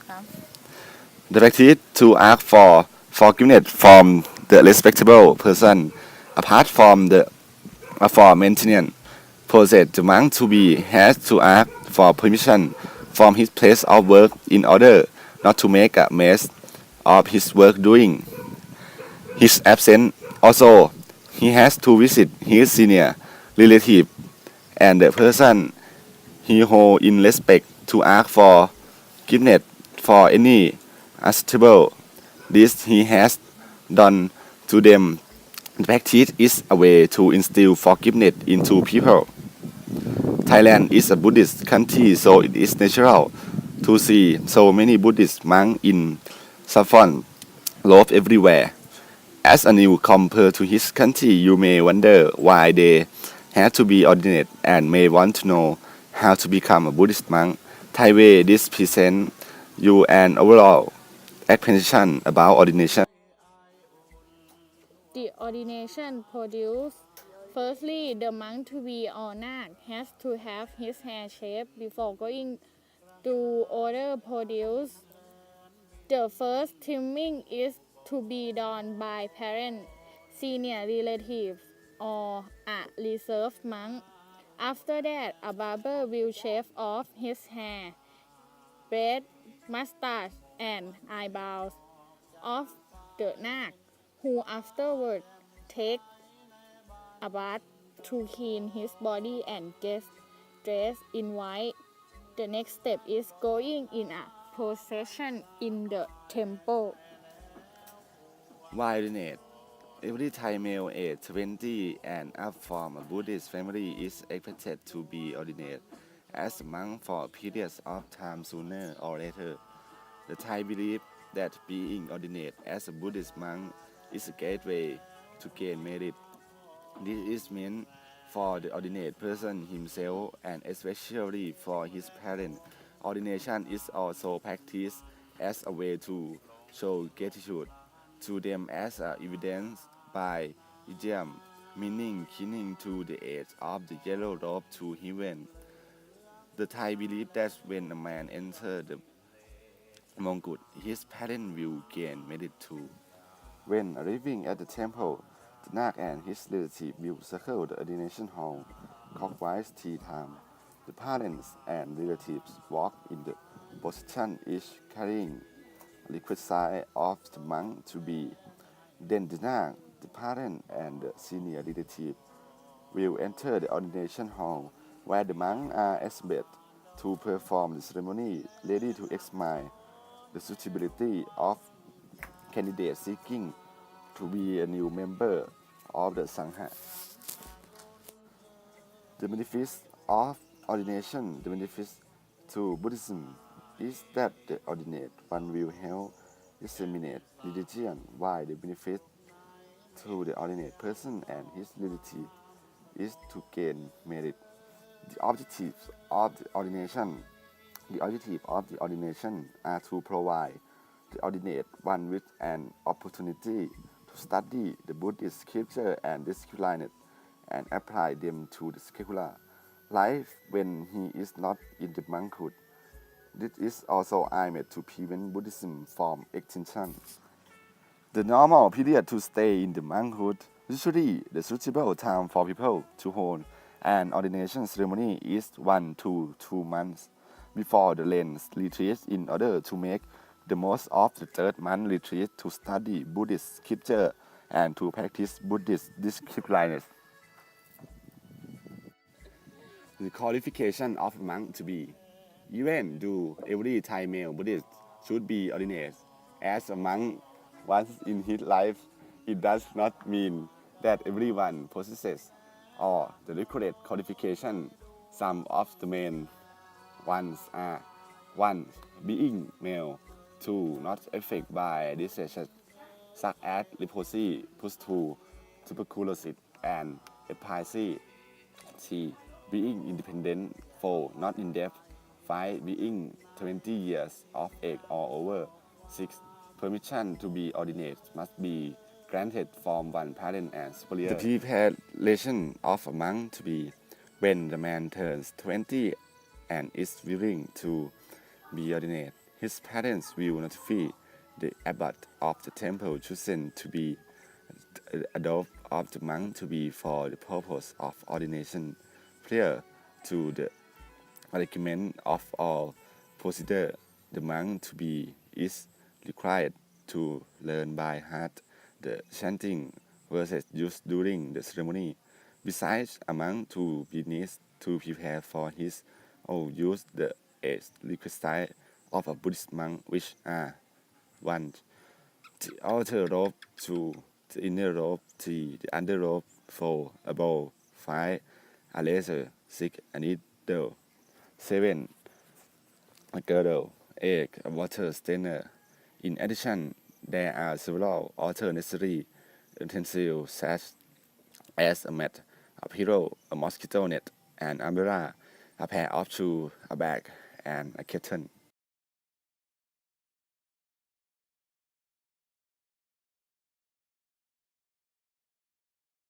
ครับ Directed to ask for forgiveness from the respectable person. Apart from the aforementioned process, the monk to be has to ask for permission from his place of work in order not to make a mess of his work during his absence. Also, he has to visit his senior relative and the person he hold in respect to ask for forgiveness for any acceptable this he has done to them. The practice is a way to instill forgiveness into people. Thailand is a Buddhist country, so it is natural to see so many Buddhist monks in saffron robe everywhere. As a newcomer to his country, you may wonder why they had to be ordained and may want to know how to become a Buddhist monk. Thai way this present you an overall explanation about ordination. The ordination produced. Firstly, the monk to be honored has to have his hair shaved before going to order produce. The first trimming is to be done by parents, senior relatives, or a reserved monk. After that, a barber will shave off his hair, beard, mustache, and eyebrows of the nak, who afterward take a bath to clean his body and get dressed in white. The next step is going in a procession in the temple. Why ordinate? Every Thai male aged 20 and up from a Buddhist family is expected to be ordained as a monk for a period of time sooner or later. The Thai believe that being ordained as a Buddhist monk is a gateway to gain merit. This is meant for the ordained person himself and especially for his parents. Ordination is also practiced as a way to show gratitude to them as evidence by idiom, meaning clinging to the edge of the yellow robe to heaven. The Thai believe that when a man enters the Mongkut, his parents will gain merit too. When arriving at the temple, the Nak and his relative will circle the ordination hall clockwise 3 times. The parents and relatives walk in the procession, each carrying a liquid sign of the monk to be. Then the Nak, the parent, and the senior relative will enter the ordination hall, where the monks are assembled to perform the ceremony, ready to examine the suitability of candidates seeking to be a new member of the Sangha. The benefits of ordination, the benefits to Buddhism is that the ordinate one will help disseminate religion, while the benefit to the ordinate person and his relative is to gain merit. The objectives of the ordination are to provide the ordinate one with an opportunity to study the Buddhist scripture and discipline and apply them to the secular life when he is not in the monkhood. This is also aimed to prevent Buddhism from extinction. The normal period to stay in the monkhood, usually the suitable time for people to hold an ordination ceremony is 1 to 2 months before the Lent retreat in order to make the most of the 3rd month retreat to study Buddhist scripture and to practice Buddhist discipline. The qualification of a monk to be. Even though every Thai male Buddhist should be ordained as a monk once in his life, it does not mean that everyone possesses all the required qualification. Some of the main ones are 1. Being male, 2. Not affected by diseases such as leprosy, pustule, tuberculosis, and epilepsy. 3. Being independent. 4. Not in debt. 5. Being 20 years of age or over. 6. Permission to be ordained must be granted from one parent and superior. The preparation of a monk to be. When the man turns 20 and is willing to be ordained, His parents will notify the abbot of the temple chosen to be adopt of the monk to be for the purpose of ordination. Prior to the argument of all procedure, the monk to be is required to learn by heart the chanting verses used during the ceremony. Besides, a monk to be needs to prepare for his own use the eight requisites of a Buddhist monk, which are 1. The outer robe, 2. The inner robe, 3. The under robe, 4. A bow, 5. A laser, 6. A needle, 7. A girdle, 8. A water strainer. In addition, there are several other necessary utensils such as a mat, a pillow, a mosquito net, an umbrella, a pair of shoes, a bag, and a curtain.